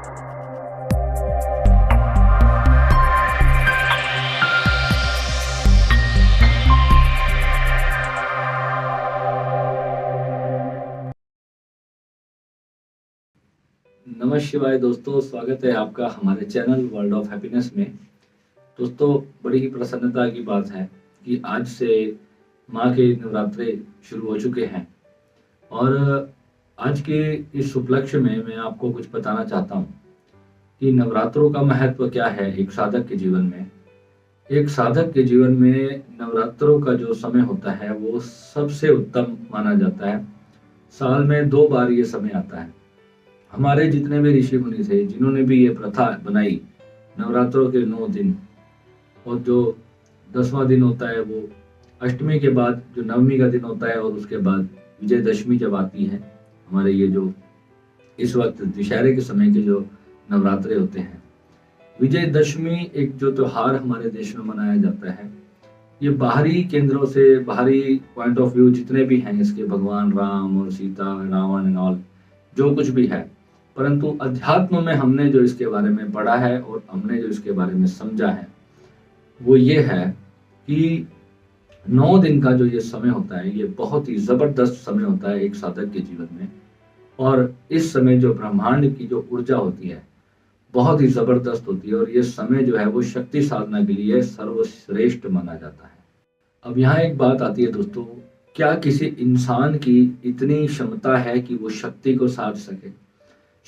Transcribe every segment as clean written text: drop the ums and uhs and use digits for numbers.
नमः शिवाय दोस्तों, स्वागत है आपका हमारे चैनल वर्ल्ड ऑफ हैप्पीनेस में। दोस्तों, बड़ी ही प्रसन्नता की बात है कि आज से माँ के नवरात्रे शुरू हो चुके हैं और आज के इस उपलक्ष्य में मैं आपको कुछ बताना चाहता हूँ कि नवरात्रों का महत्व क्या है एक साधक के जीवन में। एक साधक के जीवन में नवरात्रों का जो समय होता है वो सबसे उत्तम माना जाता है। साल में 2 बार ये समय आता है। हमारे जितने भी ऋषि मुनि थे, जिन्होंने भी ये प्रथा बनाई नवरात्रों के 9 दिन, और जो 10वां दिन होता है वो अष्टमी के बाद जो नवमी का दिन होता है, और उसके बाद विजयदशमी जब आती है, हमारे ये जो इस वक्त दशहरे के समय के जो नवरात्रे होते हैं। विजयदशमी एक जो त्योहार हमारे देश में मनाया जाता है, ये बाहरी केंद्रों से, बाहरी पॉइंट ऑफ व्यू जितने भी हैं इसके, भगवान राम और सीता, रावण एंड ऑल, जो कुछ भी है, परंतु अध्यात्म में हमने जो इसके बारे में पढ़ा है और हमने जो इसके बारे में समझा है वो ये है कि 9 दिन का जो ये समय होता है, ये बहुत ही जबरदस्त समय होता है एक साधक के जीवन में। और इस समय जो ब्रह्मांड की जो ऊर्जा होती है बहुत ही जबरदस्त होती है, और ये समय जो है वो शक्ति साधना के लिए सर्वश्रेष्ठ माना जाता है। अब यहाँ एक बात आती है दोस्तों, क्या किसी इंसान की इतनी क्षमता है कि वो शक्ति को साध सके?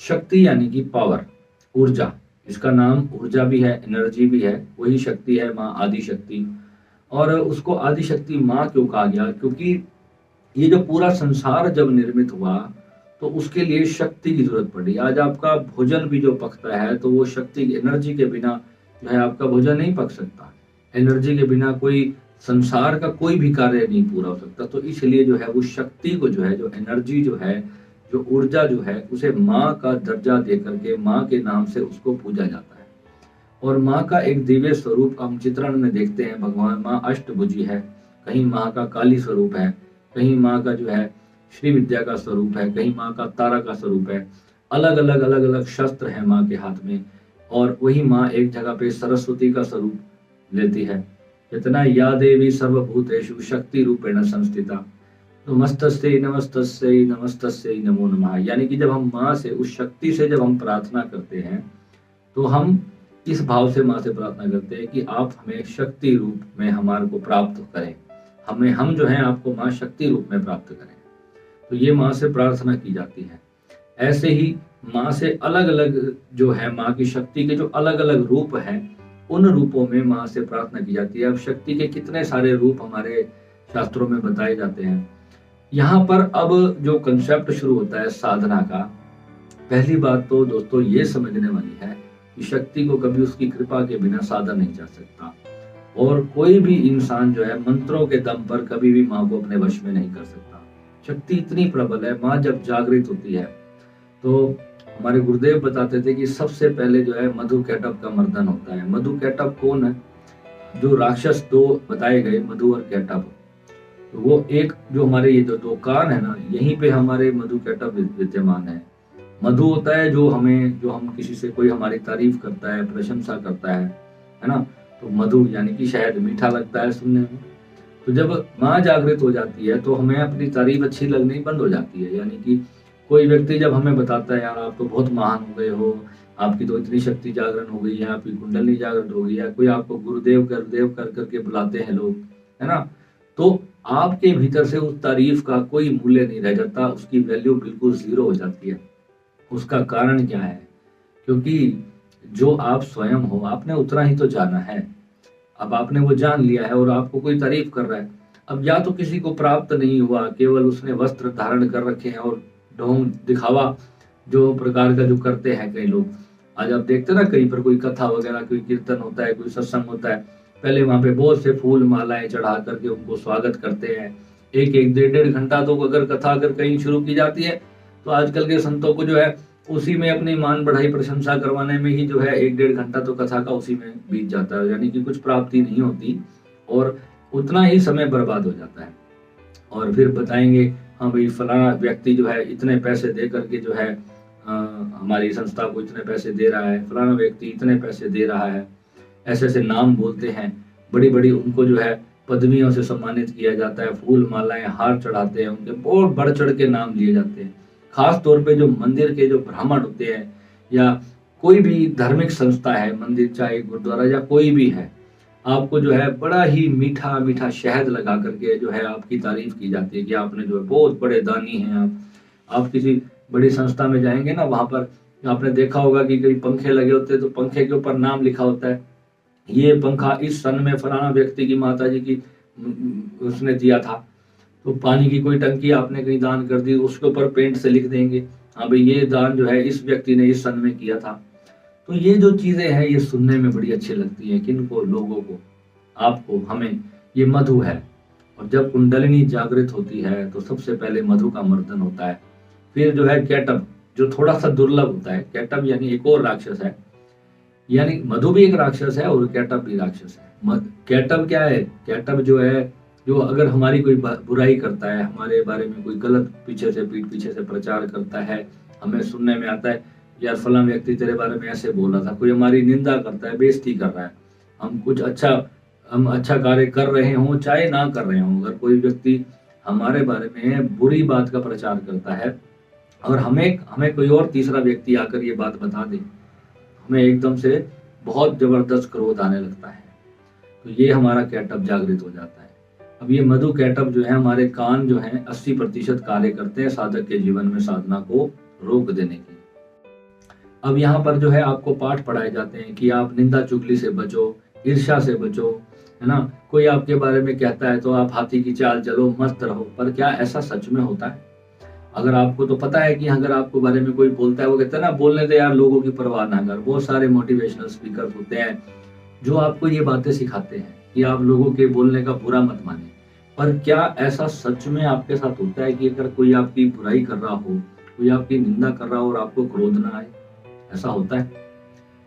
शक्ति यानी कि पावर, ऊर्जा, इसका नाम ऊर्जा भी है, एनर्जी भी है, वही शक्ति है माँ आदि शक्ति। और उसको आदि शक्ति माँ क्यों कहा गया? क्योंकि ये जो पूरा संसार जब निर्मित हुआ तो उसके लिए शक्ति की जरूरत पड़ी। आज आपका भोजन भी जो पकता है तो वो शक्ति, एनर्जी के बिना जो है आपका भोजन नहीं पक सकता। एनर्जी के बिना कोई संसार का कोई भी कार्य नहीं पूरा हो सकता। तो इसलिए जो है वो शक्ति को जो है, जो एनर्जी जो है, जो ऊर्जा जो है, उसे माँ का दर्जा दे करके माँ के नाम से उसको पूजा जाता है। और माँ का एक दिव्य स्वरूप हम चित्रण में देखते हैं। भगवान माँ अष्टभुजी है, कहीं माँ का काली स्वरूप है, कहीं माँ का जो है श्री विद्या का स्वरूप है, कहीं माँ का तारा का स्वरूप है। अलग अलग शस्त्र है माँ के हाथ में। और वही माँ एक जगह पे सरस्वती का स्वरूप लेती है। इतना या देवी सर्वभूतेषु शक्ति रूपेण संस्थिता, नमस्तस्यै नमस्तस्यै नमस्तस्यै नमो नमः। यानी कि जब हम माँ से, उस शक्ति से जब हम प्रार्थना करते हैं तो हम इस भाव से माँ से प्रार्थना करते हैं कि आप हमें शक्ति रूप में हमारे को प्राप्त करें, हम जो हैं आपको माँ शक्ति रूप में प्राप्त करें। तो ये माँ से प्रार्थना की जाती है। ऐसे ही माँ से अलग अलग जो है, माँ की शक्ति के जो अलग अलग रूप हैं, उन रूपों में माँ से प्रार्थना की जाती है। अब शक्ति के कितने सारे रूप हमारे शास्त्रों में बताए जाते हैं। यहाँ पर अब जो कंसेप्ट शुरू होता है साधना का, पहली बात तो दोस्तों ये समझने वाली है कि शक्ति को कभी उसकी कृपा के बिना साधा नहीं जा सकता। और कोई भी इंसान जो है मंत्रों के दम पर कभी भी माँ को अपने वश में नहीं कर सकता। शक्ति इतनी प्रबल है। माँ जब जागृत होती है तो हमारे गुरुदेव बताते थे कि सबसे पहले जो है मधु कैटभ का मर्दन होता है। मधु कैटभ कौन है? जो राक्षस 2 बताए गए, मधु और कैटभ, तो वो एक जो हमारे ये जो 2 कान है ना, यहीं पे हमारे मधु कैटभ विद्यमान है। मधु होता है जो हम किसी से, कोई हमारी तारीफ करता है, प्रशंसा करता है ना, तो मधु यानी कि शहद मीठा लगता है सुनने में। तो जब माँ जागृत हो जाती है तो हमें अपनी तारीफ अच्छी लगनी बंद हो जाती है। यानी कि कोई व्यक्ति जब हमें बताता है, यार आप तो बहुत महान हो गए हो, आपकी तो इतनी शक्ति जागरण हो गई है, आपकी कुंडली जागृत हो गई है, कोई आपको गुरुदेव कर करके बुलाते हैं लोग, है ना, तो आपके भीतर से उस तारीफ का कोई मूल्य नहीं रह जाता, उसकी वैल्यू बिल्कुल 0 हो जाती है। उसका कारण क्या है? क्योंकि जो आप स्वयं हो, आपने उतना ही तो जाना है। अब आपने वो जान लिया है और आपको कोई तारीफ कर रहा है। अब या तो किसी को प्राप्त नहीं हुआ, केवल उसने वस्त्र धारण कर रखे हैं और ढोंग दिखावा जो प्रकार का जो करते हैं कई लोग। आज आप देखते ना, कहीं पर कोई कथा वगैरह, कोई कीर्तन होता है, कोई सत्संग होता है, पहले वहां पे बहुत से फूल मालाएं चढ़ा करके उनको स्वागत करते हैं। एक डेढ़ घंटा तो अगर कथा अगर कहीं शुरू की जाती है तो आजकल के संतों को जो है उसी में अपनी मान बढ़ाई प्रशंसा करवाने में ही जो है 1-1.5 घंटा तो कथा का उसी में बीत जाता है। यानी कि कुछ प्राप्ति नहीं होती और उतना ही समय बर्बाद हो जाता है। और फिर बताएंगे हाँ भाई फलाना व्यक्ति जो है इतने पैसे दे करके जो है हमारी संस्था को इतने पैसे दे रहा है, फलाना व्यक्ति इतने पैसे दे रहा है, ऐसे ऐसे नाम बोलते हैं। बड़ी बड़ी उनको जो है पदवियों से सम्मानित किया जाता है, फूल मालाएं हार चढ़ाते हैं, उनके बहुत बढ़ चढ़ के नाम लिए जाते हैं। खास तौर पे जो मंदिर के जो ब्राह्मण होते हैं या कोई भी धार्मिक संस्था है, मंदिर चाहे गुरुद्वारा या कोई भी है, आपको जो है बड़ा ही मीठा मीठा शहद लगा करके जो है आपकी तारीफ की जाती है कि आपने जो है बहुत बड़े दानी हैं आप किसी बड़ी संस्था में जाएंगे ना, वहां पर आपने देखा होगा कि कई पंखे लगे होते हैं, तो पंखे के ऊपर नाम लिखा होता है, ये पंखा इस सन में फलाना व्यक्ति की माता जी की उसने दिया था। तो पानी की कोई टंकी आपने कहीं दान कर दी, उसके ऊपर पेंट से लिख देंगे, हाँ भाई ये दान जो है इस व्यक्ति ने इस सन में किया था। तो ये जो चीजें हैं ये सुनने में बड़ी अच्छी लगती है, किनको, लोगों को, आपको, हमें। ये मधु है, और जब कुंडलिनी जागृत होती है तो सबसे पहले मधु का मर्दन होता है। फिर जो है कैटब, जो थोड़ा सा दुर्लभ होता है। कैटब यानी एक और राक्षस है, यानी मधु भी एक राक्षस है और कैटब भी राक्षस है। कैटब क्या है? कैटब जो है, जो अगर हमारी कोई बुराई करता है, हमारे बारे में कोई गलत पीछे से पीठ पीछे से प्रचार करता है, हमें सुनने में आता है यार फलां व्यक्ति तेरे बारे में ऐसे बोला था, कोई हमारी निंदा करता है, बेइज्जती कर रहा है, हम अच्छा कार्य कर रहे हों चाहे ना कर रहे हों, अगर कोई व्यक्ति हमारे बारे में बुरी बात का प्रचार करता है और हमें कोई और तीसरा व्यक्ति आकर ये बात बता दे, हमें एकदम से बहुत जबरदस्त क्रोध आने लगता है। तो ये हमारा कैटअप जागृत हो जाता है। अब ये मधु कैटअप जो है, हमारे कान जो है 80% कार्य करते हैं साधक के जीवन में साधना को रोक देने की। अब यहाँ पर जो है आपको पाठ पढ़ाए जाते हैं कि आप निंदा चुगली से बचो, ईर्ष्या से बचो, है ना। कोई आपके बारे में कहता है तो आप हाथी की चाल चलो, मस्त रहो। पर क्या ऐसा सच में होता है? अगर आपको तो पता है कि अगर आपको बारे में कोई बोलता है, वो कहता है ना बोलने दे यार, लोगों की परवाह ना कर। बहुत सारे मोटिवेशनल स्पीकर होते हैं जो आपको ये बातें सिखाते हैं कि आप लोगों के बोलने का बुरा मत माने। पर क्या ऐसा सच में आपके साथ होता है कि अगर कोई आपकी बुराई कर रहा हो, कोई आपकी निंदा कर रहा हो और आपको क्रोध ना आए? ऐसा होता है?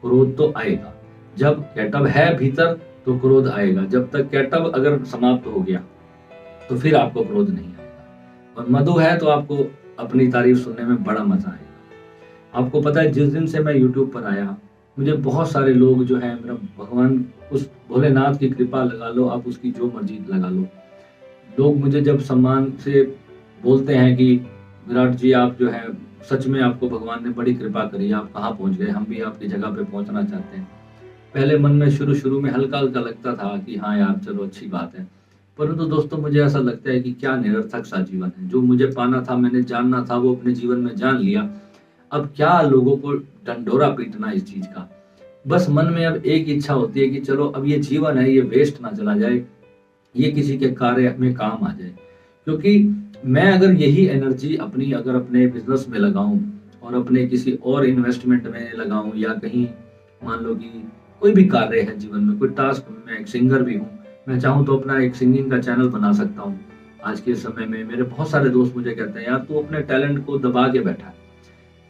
क्रोध तो आएगा, जब कैटअप है भीतर तो क्रोध आएगा। जब तक कैटअप अगर समाप्त हो गया तो फिर आपको क्रोध नहीं आएगा। और मधु है तो आपको अपनी तारीफ सुनने में बड़ा मजा आएगा। आपको पता है, जिस दिन से मैं यूट्यूब पर आया, मुझे बहुत सारे लोग जो है, मेरा भगवान उस भोलेनाथ की कृपा लगा लो, आप उसकी जो मर्जी लगा लो, लोग मुझे जब सम्मान से बोलते हैं कि विराट जी आप जो है सच में आपको भगवान ने बड़ी कृपा करी, आप कहाँ पहुंच गए, हम भी आपकी जगह पे पहुंचना चाहते हैं। पहले मन में शुरू में हल्का हल्का लगता था कि हाँ यार चलो अच्छी बात है, परंतु दोस्तों मुझे ऐसा लगता है कि क्या निरर्थक सा जीवन है। जो मुझे पाना था, मैंने जानना था, वो अपने जीवन में जान लिया। अब क्या लोगों को डंडोरा पीटना इस चीज का? बस मन में अब एक इच्छा होती है कि चलो अब ये जीवन है, ये वेस्ट ना चला जाए, ये किसी के कार्य में काम आ जाए। क्योंकि मैं अगर यही एनर्जी अपनी अगर अपने बिजनेस में लगाऊं और अपने किसी और इन्वेस्टमेंट में लगाऊं, या कहीं मान लो कि कोई भी कार्य है जीवन में, कोई टास्क, मैं एक सिंगर भी हूँ, मैं चाहूँ तो अपना एक सिंगिंग का चैनल बना सकता हूँ। आज के समय में मेरे बहुत सारे दोस्त मुझे कहते हैं यार तू अपने टैलेंट को दबा के बैठा है।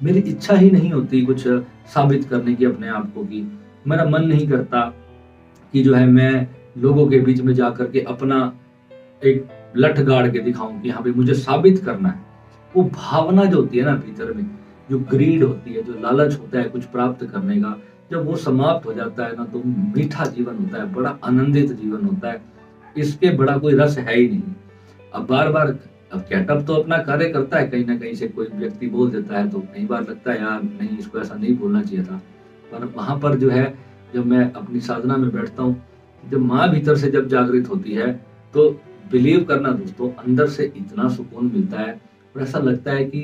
मेरी इच्छा ही नहीं होती कुछ साबित करने की अपने आप को, की मेरा मन नहीं करता कि जो है मैं लोगों के बीच में जाकर के अपना एक लठ गाड़ के दिखाऊं कि हाँ भाई मुझे साबित करना है। वो भावना जो होती है ना भीतर में, जो ग्रीड होती है, जो लालच होता है कुछ प्राप्त करने का, जब वो समाप्त हो जाता है ना, तो मीठा जीवन होता है, बड़ा आनंदित जीवन होता है। इसके बड़ा कोई रस है ही नहीं। अब बार बार, अब कैटअप तो अपना कार्य करता है, कहीं ना कहीं से कोई व्यक्ति बोल देता है तो कई बार लगता है यार नहीं, इसको ऐसा नहीं बोलना चाहिए था। पर वहां पर जो है, जब मैं अपनी साधना में बैठता हूँ, जब माँ भीतर से जब जागृत होती है, तो बिलीव करना दोस्तों, अंदर से इतना सुकून मिलता है और ऐसा लगता है कि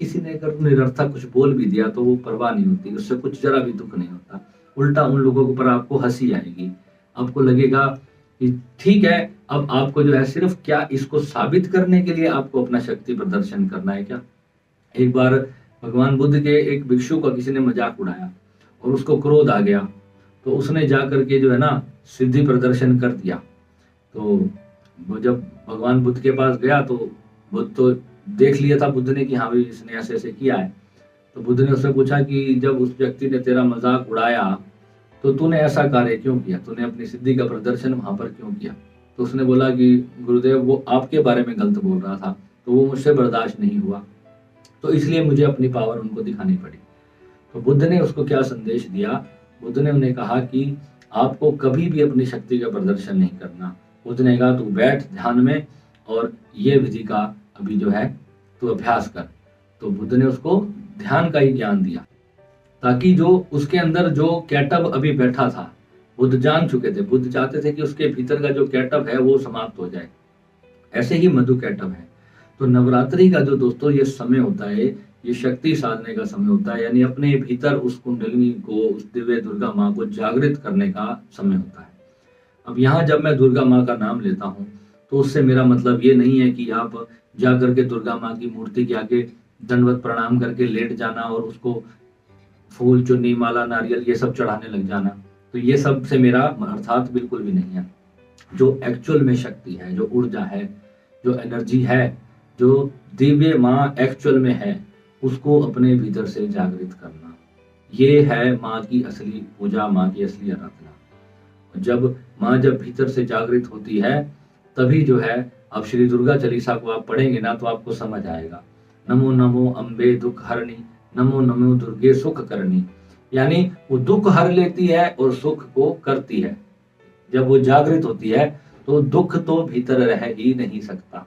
किसी ने अगर निरर्थक कुछ बोल भी दिया तो वो परवाह नहीं होती, उससे कुछ जरा भी दुख नहीं होता। उल्टा उन लोगों के ऊपर आपको हंसी आएगी, आपको लगेगा कि ठीक है, अब आपको जो है सिर्फ क्या इसको साबित करने के लिए आपको अपना शक्ति प्रदर्शन करना है क्या? एक बार भगवान बुद्ध के एक भिक्षु का किसी ने मजाक उड़ाया और उसको क्रोध आ गया, तो उसने जा करके जो है ना सिद्धि प्रदर्शन कर दिया। तो वो जब भगवान बुद्ध के पास गया तो बुद्ध तो देख लिया था बुद्ध ने कि हाँ भाई इसने ऐसे ऐसे किया है। तो बुद्ध ने उससे पूछा कि जब उस व्यक्ति ने तेरा मजाक उड़ाया तो तूने ऐसा कार्य क्यों किया, तूने अपनी सिद्धि का प्रदर्शन वहां पर क्यों किया? तो उसने बोला कि गुरुदेव वो आपके बारे में गलत बोल रहा था, तो वो मुझसे बर्दाश्त नहीं हुआ। तो इसलिए मुझे अपनी पावर उनको दिखानी पड़ी। तो बुद्ध ने उसको क्या संदेश दिया? बुद्ध ने उन्हें कहा कि आपको कभी भी अपनी शक्ति का प्रदर्शन नहीं करना। बुद्ध ने कहा तू बैठ ध्यान में और ये विधि का अभी जो है तू अभ्यास कर। तो बुद्ध ने उसको ध्यान का ही ज्ञान दिया, ताकि जो उसके अंदर जो कैटअप अभी बैठा था, बुद्ध जान चुके थे, बुद्ध चाहते थे कि उसके भीतर का जो कैटअप है वो समाप्त हो जाए। ऐसे ही मधु कैटअप है। तो नवरात्रि का जो दोस्तों ये समय होता है, ये शक्ति साधने का समय होता है, यानी अपने भीतर उस कुंडलिनी को, उस दिव्य दुर्गा माँ को जागृत करने का समय होता है। अब यहाँ जब मैं दुर्गा माँ का नाम लेता हूँ तो उससे मेरा मतलब ये नहीं है कि आप जा करके दुर्गा माँ की मूर्ति के आगे दंडवत प्रणाम करके लेट जाना और उसको फूल, चुन्नी, माला, नारियल ये सब चढ़ाने लग जाना। तो ये सब से मेरा अर्थात बिल्कुल भी नहीं है। जो एक्चुअल में शक्ति है, जो ऊर्जा है, जो एनर्जी है, जो दिव्य माँ एक्चुअल में है, उसको अपने भीतर से जागृत करना, ये है माँ की असली पूजा, माँ की असली आराधना। जब माँ जब भीतर से जागृत होती है तभी जो है, अब श्री दुर्गा चालीसा को आप पढ़ेंगे ना तो आपको समझ आएगा। नमो नमो अम्बे दुख हरणी, नमो नमो दुर्गे सुख करनी। यानी वो दुख हर लेती है और सुख को करती है। जब वो जागृत होती है तो दुख तो भीतर रह ही नहीं सकता,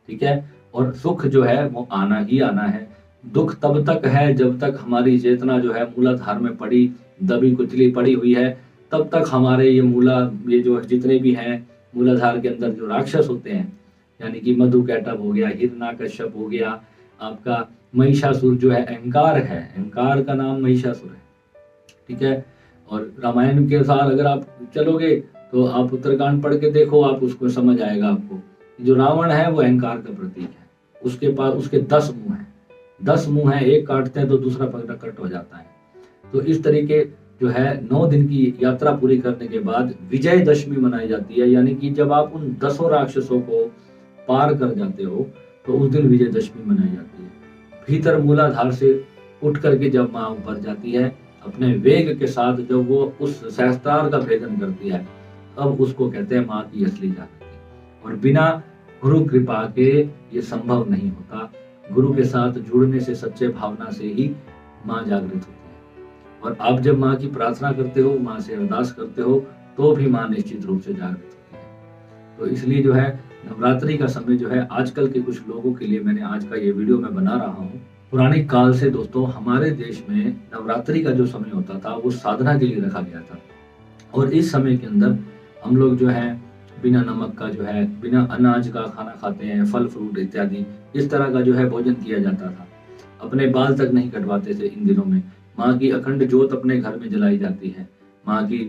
ठीक है, और सुख जो है वो आना ही आना है। दुख तब तक है जब तक हमारी चेतना जो है मूलाधार में पड़ी दबी कुचली पड़ी हुई है, तब तक हमारे ये जो जितने भी हैं मूलाधार के अंदर जो राक्षस होते हैं, यानी कि मधु कैटअप हो गया, हिरण्यकश्यप हो गया, आपका महिषासुर जो है, अहंकार है, अहंकार का नाम महिषासुर है, ठीक है। और रामायण के अनुसार अगर आप चलोगे तो आप उत्तरकांड पढ़ के देखो, आप उसको समझ आएगा आपको। जो रावण है वो अहंकार का प्रतीक है। उसके पास उसके 10 मुंह हैं, 10 मुंह हैं, एक काटते हैं तो दूसरा पकड़ा कट हो जाता है। तो इस तरीके जो है 9 दिन की यात्रा पूरी करने के बाद विजयदशमी मनाई जाती है, यानी कि जब आप उन 10 राक्षसों को पार कर जाते हो तो उस दिन विजयदशमी मनाई जाती है। भीतर मूलाधार से उठ करके जब माँ ऊपर जाती है अपने वेग के साथ, जब वो उस सहस्त्रार का भेदन करती है, अब उसको कहते हैं माँ की असली जागृति। और बिना गुरु कृपा के ये संभव नहीं होता। गुरु के साथ जुड़ने से, सच्चे भावना से ही माँ जागृत होती है। और आप जब माँ की प्रार्थना करते हो, माँ से अरदास करते हो, तो भी माँ निश्चित रूप से जागृत होती है। तो इसलिए जो है नवरात्रि का समय जो है आजकल के कुछ लोगों के लिए मैंने आज का ये वीडियो मैं बना रहा हूँ। पुराने काल से दोस्तों हमारे देश में नवरात्रि का जो समय होता था वो साधना के लिए रखा गया था। और इस समय के अंदर हम लोग जो है बिना नमक का जो है, बिना अनाज का खाना खाते हैं, फल फ्रूट इत्यादि इस तरह का जो है भोजन किया जाता था। अपने बाल तक नहीं कटवाते थे इन दिनों में। माँ की अखंड ज्योत अपने घर में जलाई जाती है। माँ की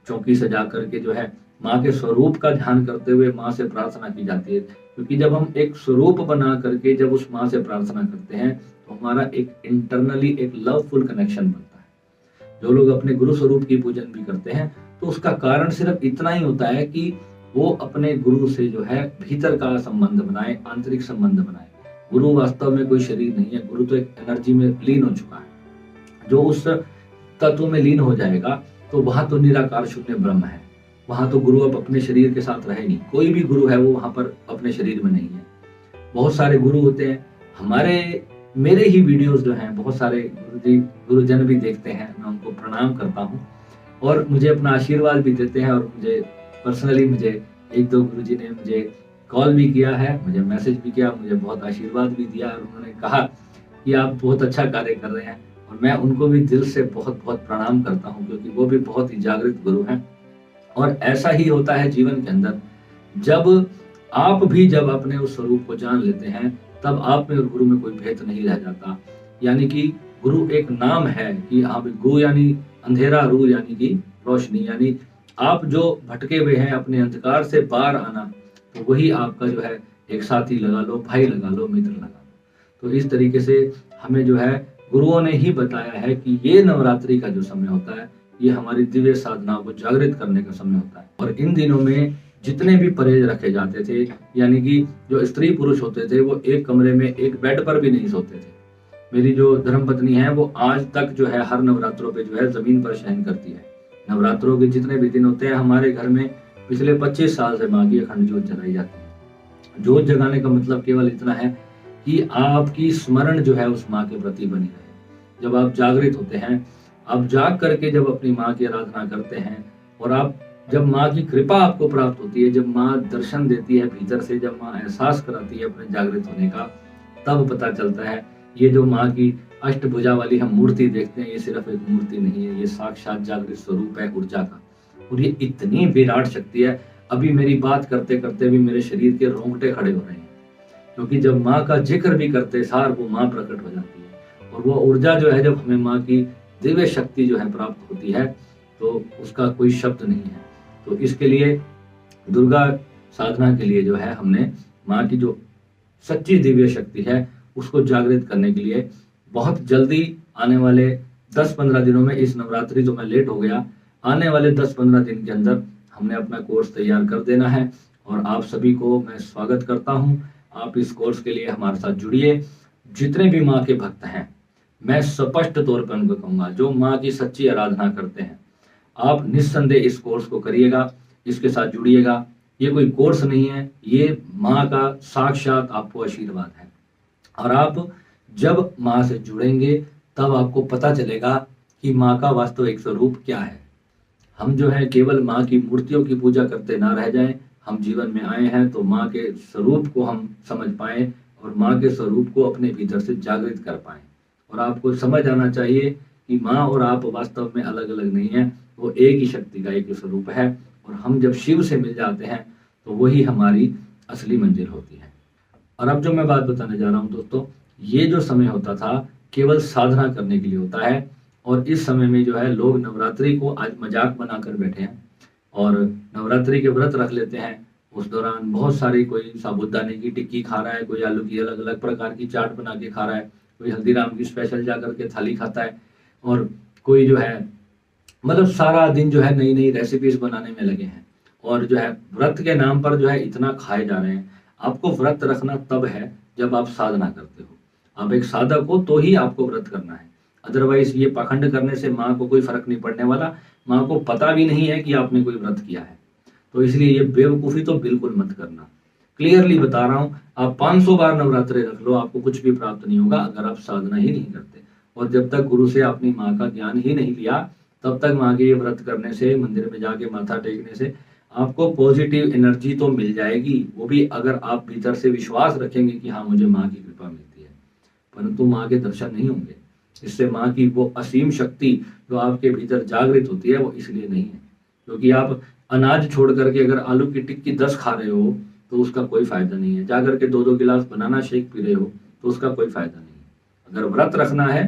चौकी सजा करके जो है माँ के स्वरूप का ध्यान करते हुए माँ से प्रार्थना की जाती है। क्योंकि जब हम एक स्वरूप बना करके जब उस माँ से प्रार्थना करते हैं तो हमारा एक इंटरनली एक लवफुल कनेक्शन बनता है। जो लोग अपने गुरु स्वरूप की पूजन भी करते हैं तो उसका कारण सिर्फ इतना ही होता है कि वो अपने गुरु से जो है भीतर का संबंध बनाए, आंतरिक संबंध बनाए। गुरु वास्तव में कोई शरीर नहीं है, गुरु तो एक एनर्जी में लीन हो चुका है। जो उस तत्व में लीन हो जाएगा तो वहां तो निराकार शून्य ब्रह्म है। वहां तो गुरु अब अपने शरीर के साथ रहे नहीं। कोई भी गुरु है वो वहां पर अपने शरीर में नहीं है। बहुत सारे गुरु होते हैं, मेरे ही वीडियोस जो हैं बहुत सारे गुरुजन भी देखते हैं, मैं उनको प्रणाम करता हूँ और मुझे अपना आशीर्वाद भी देते हैं। और मुझे पर्सनली मुझे 1-2 गुरुजी ने मुझे कॉल भी किया है, मुझे मैसेज भी किया, मुझे बहुत आशीर्वाद भी दिया और उन्होंने कहा कि आप बहुत अच्छा कार्य कर रहे हैं। और मैं उनको भी दिल से बहुत बहुत प्रणाम करता हूँ, क्योंकि वो भी बहुत ही जागृत गुरु हैं। और ऐसा ही होता है जीवन के अंदर, जब अपने उस स्वरूप को जान लेते हैं तब आप में और गुरु में कोई भेद नहीं रह जाता। यानी कि गुरु एक नाम है कि आप गु यानी अंधेरा, रू यानी कि रोशनी, यानी आप जो भटके हुए हैं अपने अंधकार से बाहर आना, तो वही आपका जो है एक साथी लगा लो, भाई लगा लो, मित्र लगा लो। तो इस तरीके से हमें जो है गुरुओं ने ही बताया है कि ये नवरात्रि का जो समय होता है ये हमारी दिव्य साधना को जागृत करने का समय होता है। और इन दिनों में जितने भी परहेज रखे जाते थे, यानी कि जो स्त्री पुरुष होते थे वो एक कमरे में एक बेड पर भी नहीं सोते थे। मेरी जो धर्मपत्नी है वो आज तक जो है हर नवरात्रों पे जो है जमीन पर शयन करती है। नवरात्रों के जितने भी दिन होते हैं हमारे घर में पिछले 25 साल से माँ की अखंड ज्योत जलाई जाती है। ज्योत जगाने का मतलब केवल इतना है कि आपकी स्मरण जो है उस माँ के प्रति बनी रहे। जब आप जागृत होते हैं, आप जाग करके जब अपनी माँ की आराधना करते हैं और आप जब माँ की कृपा आपको प्राप्त होती है, जब माँ दर्शन देती है भीतर से, जब माँ एहसास कराती है अपने जागृत होने का, तब पता चलता है ये जो माँ की अष्टभुजा वाली हम मूर्ति देखते हैं, ये सिर्फ एक मूर्ति नहीं है, ये साक्षात जागृत स्वरूप है ऊर्जा का। और ये इतनी विराट शक्ति है, अभी मेरी बात करते करते भी मेरे शरीर के रोंगटे खड़े हो रहे हैं, क्योंकि जब माँ का जिक्र भी करते सार वो माँ प्रकट हो जाती है। और वो ऊर्जा जो है, जब हमें माँ की दिव्य शक्ति जो है प्राप्त होती है, तो उसका कोई शब्द नहीं है। तो इसके लिए दुर्गा साधना के लिए जो है हमने माँ की जो सच्ची दिव्य शक्ति है उसको जागृत करने के लिए बहुत जल्दी आने वाले 10-15 दिनों में, इस नवरात्रि जो मैं लेट हो गया, आने वाले 10-15 दिन के अंदर हमने अपना कोर्स तैयार कर देना है। और आप सभी को मैं स्वागत करता हूं, आप इस कोर्स के लिए हमारे साथ जुड़िए। जितने भी माँ के भक्त हैं, मैं स्पष्ट तौर पर उनको कहूंगा, जो माँ की सच्ची आराधना करते हैं, आप निस्संदेह इस कोर्स को करिएगा, इसके साथ जुड़िएगा। ये कोई कोर्स नहीं है, ये माँ का साक्षात आपको आशीर्वाद है। और आप जब माँ से जुड़ेंगे तब आपको पता चलेगा कि माँ का वास्तविक स्वरूप क्या है। हम जो है केवल माँ की मूर्तियों की पूजा करते ना रह जाएं, हम जीवन में आए हैं तो माँ के स्वरूप को हम समझ पाएं और माँ के स्वरूप को अपने भीतर से जागृत कर पाएं। और आपको समझ आना चाहिए कि माँ और आप वास्तव में अलग अलग नहीं है, वो एक ही शक्ति का एक स्वरूप है। और हम जब शिव से मिल जाते हैं तो वही हमारी असली मंजिल होती है। और अब जो मैं बात बताने जा रहा हूँ दोस्तों, ये जो समय होता था केवल साधना करने के लिए होता है। और इस समय में जो है लोग नवरात्रि को आज मजाक बनाकर बैठे हैं और नवरात्रि के व्रत रख लेते हैं। उस दौरान बहुत सारी, कोई साबूदाने की टिक्की खा रहा है, कोई आलू की अलग अलग प्रकार की चाट बना के खा रहा है, कोई हल्दीराम की स्पेशल जा करके थाली खाता है, और कोई जो है मतलब सारा दिन जो है नई नई रेसिपीज बनाने में लगे हैं। और जो है व्रत के नाम पर जो है इतना खाए जा रहे हैं। आपको व्रत रखना तब है जब आप साधना करते हो, आप एक साधक हो तो ही आपको व्रत करना है। अदरवाइज ये पाखंड करने से माँ को कोई फर्क नहीं पड़ने वाला, माँ को पता भी नहीं है कि आपने कोई व्रत किया है। तो इसलिए ये बेवकूफ़ी तो बिल्कुल मत करना। क्लियरली बता रहा हूँ, आप 500 बार नवरात्रे रख लो, आपको कुछ भी प्राप्त नहीं होगा अगर आप साधना ही नहीं करते। और जब तक गुरु से अपनी माँ का ज्ञान ही नहीं लिया, तब तक माँ के ये व्रत करने से, मंदिर में जाके माथा टेकने से आपको पॉजिटिव एनर्जी तो मिल जाएगी, वो भी अगर आप भीतर से विश्वास रखेंगे कि हाँ मुझे माँ की कृपा मिलती है, परंतु माँ के दर्शन नहीं होंगे। इससे माँ की वो असीम शक्ति जो आपके भीतर जागृत होती है वो इसलिए नहीं है क्योंकि आप अनाज छोड़ करके अगर आलू की टिक्की 10 खा रहे हो तो उसका कोई फायदा नहीं है। जा करके 2-2 गिलास बनाना शेक पी रहे हो तो उसका कोई फायदा नहीं है। अगर व्रत रखना है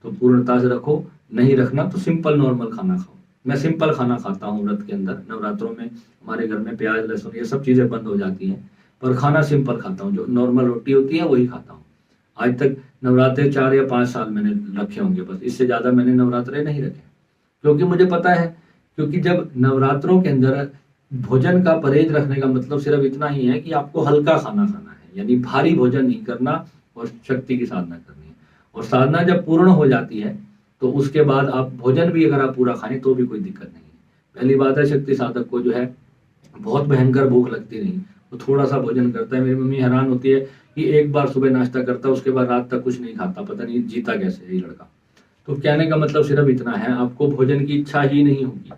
तो पूर्णता से रखो, नहीं रखना तो सिंपल नॉर्मल खाना खाओ। मैं सिंपल खाना खाता हूँ व्रत के अंदर। नवरात्रों में हमारे घर में प्याज लहसुन ये सब चीज़ें बंद हो जाती हैं, पर खाना सिंपल खाता हूँ, जो नॉर्मल रोटी होती है वही खाता हूँ। आज तक नवरात्रे 4 या 5 साल मैंने रखे होंगे, बस इससे ज़्यादा मैंने नवरात्रे नहीं रखे, क्योंकि मुझे पता है, क्योंकि जब नवरात्रों के अंदर भोजन का परहेज रखने का मतलब सिर्फ इतना ही है कि आपको हल्का खाना खाना है, यानी भारी भोजन नहीं करना और शक्ति की साधना करनी है। और साधना जब पूर्ण हो जाती है तो उसके बाद आप भोजन भी अगर आप पूरा खाएं तो भी कोई दिक्कत नहीं है। पहली बात है, शक्ति साधक को जो है बहुत भयंकर भूख लगती नहीं, वो थोड़ा सा भोजन करता है। मेरी मम्मी हैरान होती है कि एक बार सुबह नाश्ता करता है, उसके बाद रात तक कुछ नहीं खाता, पता नहीं जीता कैसे है ये लड़का। तो कहने का मतलब सिर्फ इतना है, आपको भोजन की इच्छा ही नहीं होगी।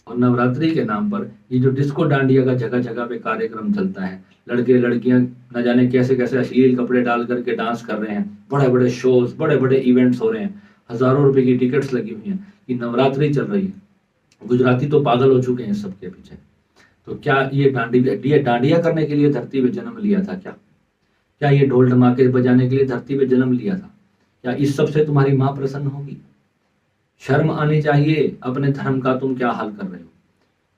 और नवरात्रि के नाम पर ये जो डिस्को डांडिया का जगह जगह पे कार्यक्रम चलता है, लड़के लड़कियां न जाने कैसे कैसे अश्लील कपड़े डाल करके डांस कर रहे हैं, बड़े बड़े शोज, बड़े बड़े इवेंट्स हो रहे हैं, हजारों रुपए की टिकट्स लगी हुई हैं कि नवरात्रि चल रही है। गुजराती तो पागल हो चुके हैं सबके पीछे। तो क्या ये डांडिया करने के लिए धरती पे जन्म लिया था? क्या ये ढोल धमाके बजाने के लिए धरती पे जन्म लिया था? क्या इस सब से तुम्हारी माँ प्रसन्न होगी? शर्म आनी चाहिए, अपने धर्म का तुम क्या हाल कर रहे हो।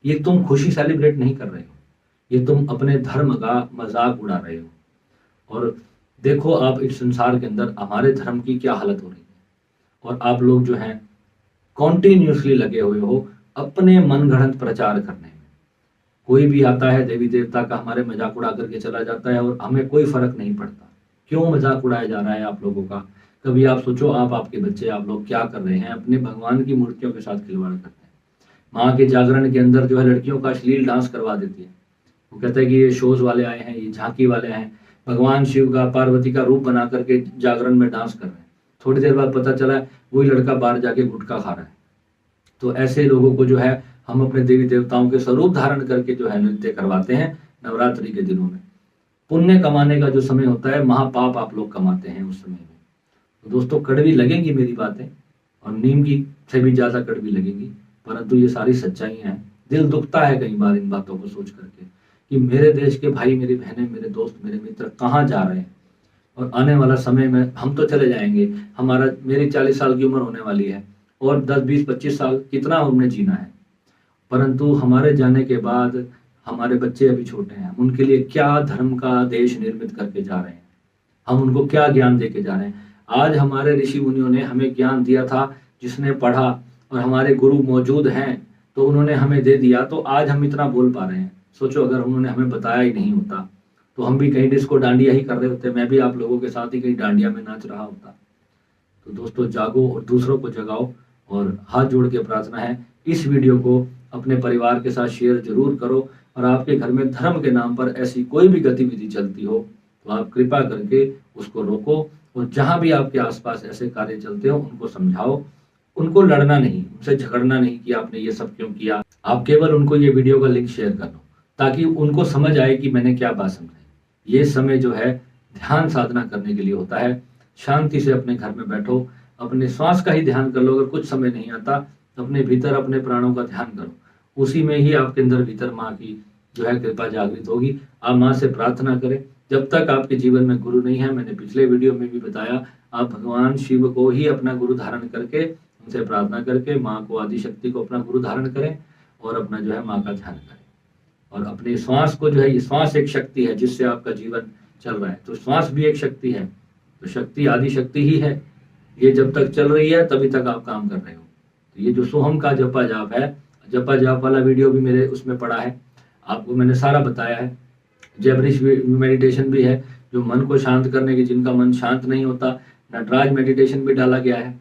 ये तुम खुशी सेलिब्रेट नहीं कर रहे हो, ये तुम अपने धर्म का मजाक उड़ा रहे हो। और देखो आप इस संसार के अंदर हमारे धर्म की क्या हालत हो रही है, और आप लोग जो हैं कॉन्टिन्यूसली लगे हुए हो अपने मनगढ़ंत प्रचार करने में। कोई भी आता है देवी देवता का, हमारे मजाक उड़ा करके चला जाता है और हमें कोई फर्क नहीं पड़ता। क्यों मजाक उड़ाया जा रहा है आप लोगों का? कभी आप सोचो, आपके बच्चे, आप लोग क्या कर रहे हैं? अपने भगवान की मूर्तियों के साथ खिलवाड़ करते हैं। माँ के जागरण के अंदर जो है लड़कियों का अश्लील डांस करवा देती है। वो कहता है कि ये शोज वाले आए हैं, ये झांकी वाले हैं, भगवान शिव का, पार्वती का रूप बना करके जागरण में डांस कर रहे हैं। थोड़ी देर बाद पता चला वही लड़का बाहर जाके गुटखा खा रहा है। तो ऐसे लोगों को जो है हम अपने देवी देवताओं के स्वरूप धारण करके जो है नृत्य करवाते हैं नवरात्रि के दिनों में। पुण्य कमाने का जो समय होता है, महापाप आप लोग कमाते हैं उस समय में। तो दोस्तों, कड़वी लगेंगी मेरी बातें और नीम की से भी ज्यादा कड़वी लगेंगी, परंतु ये सारी सच्चाइयां हैं। दिल दुखता है कई बार इन बातों को सोच करके कि मेरे देश के भाई, मेरी बहनें, मेरे दोस्त, मेरे मित्र कहाँ जा रहे हैं। और आने वाला समय में हम तो चले जाएंगे, मेरी 40 साल की उम्र होने वाली है और 10, 20, 25 साल कितना हमने जीना है, परंतु हमारे जाने के बाद हमारे बच्चे अभी छोटे हैं, हम उनके लिए क्या धर्म का देश निर्मित करके जा रहे हैं, हम उनको क्या ज्ञान देके जा रहे हैं। आज हमारे ऋषि मुनियों ने हमें ज्ञान दिया था, जिसने पढ़ा, और हमारे गुरु मौजूद हैं तो उन्होंने हमें दे दिया, तो आज हम इतना बोल पा रहे हैं। सोचो अगर उन्होंने हमें बताया ही नहीं होता तो हम भी कहीं डिस्को डांडिया ही कर रहे होते, मैं भी आप लोगों के साथ ही कहीं डांडिया में नाच रहा होता। तो दोस्तों, जागो और दूसरों को जगाओ। और हाथ जोड़ के प्रार्थना है, इस वीडियो को अपने परिवार के साथ शेयर जरूर करो, और आपके घर में धर्म के नाम पर ऐसी कोई भी गतिविधि चलती हो तो आप कृपा करके उसको रोको, और जहां भी आपके आसपास ऐसे कार्य चलते हो उनको समझाओ। उनको लड़ना नहीं, उनसे झगड़ना नहीं कि आपने ये सब क्यों किया, आप केवल उनको ये वीडियो का लिंक शेयर कर दो ताकि उनको समझ आए कि मैंने क्या बात समझाई। ये समय जो है ध्यान साधना करने के लिए होता है। शांति से अपने घर में बैठो, अपने श्वास का ही ध्यान कर लो। अगर कुछ समय नहीं आता, अपने भीतर अपने प्राणों का ध्यान करो, उसी में ही आपके अंदर भीतर माँ की जो है कृपा जागृत होगी। आप माँ से प्रार्थना करें। जब तक आपके जीवन में गुरु नहीं है, मैंने पिछले वीडियो में भी बताया, आप भगवान शिव को ही अपना गुरु धारण करके, उनसे प्रार्थना करके माँ को, आदि शक्ति को अपना गुरु धारण करें और अपना जो है माँ का ध्यान करें। और अपने श्वास को जो है, श्वास एक शक्ति है जिससे आपका जीवन चल रहा है, तो श्वास भी एक शक्ति है, तो शक्ति आदि शक्ति ही है। ये जब तक चल रही है तभी तक आप काम कर रहे हो। तो ये जो सोहम का जपा जाप है, जपा जाप वाला वीडियो भी मेरे उसमें पड़ा है, आपको मैंने सारा बताया है। जैबरिश मेडिटेशन भी है, जो मन को शांत करने की, जिनका मन शांत नहीं होता। नटराज मेडिटेशन भी डाला गया है,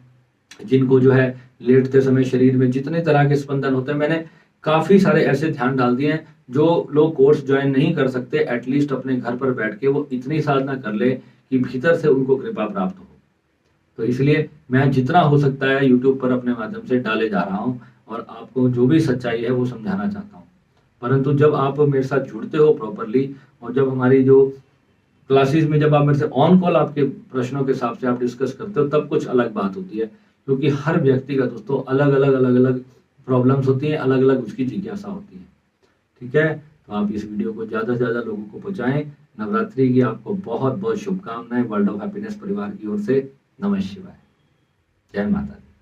जिनको जो है लेटते समय शरीर में जितने तरह के स्पंदन होते हैं, मैंने काफी सारे ऐसे ध्यान डाल दिए हैं। जो लोग कोर्स ज्वाइन नहीं कर सकते, एटलीस्ट अपने घर पर बैठ के वो इतनी साधना कर ले कि भीतर से उनको कृपा प्राप्त हो। तो इसलिए मैं जितना हो सकता है यूट्यूब पर अपने माध्यम से डाले जा रहा हूँ और आपको जो भी सच्चाई है वो समझाना चाहता हूँ। परंतु जब आप मेरे साथ जुड़ते हो प्रॉपरली, और जब हमारी जो क्लासेस में जब आप मेरे से ऑन कॉल आपके प्रश्नों के हिसाब से आप डिस्कस करते हो, तब कुछ अलग बात होती है। क्योंकि हर व्यक्ति का दोस्तों अलग अलग प्रॉब्लम्स होती हैं, अलग अलग उसकी जिज्ञासा होती है। ठीक है, तो आप इस वीडियो को ज़्यादा से ज़्यादा लोगों को पहुँचाएं। नवरात्रि की आपको बहुत बहुत शुभकामनाएं वर्ल्ड ऑफ हैप्पीनेस परिवार की ओर से। नमः शिवाय। जय माता दी।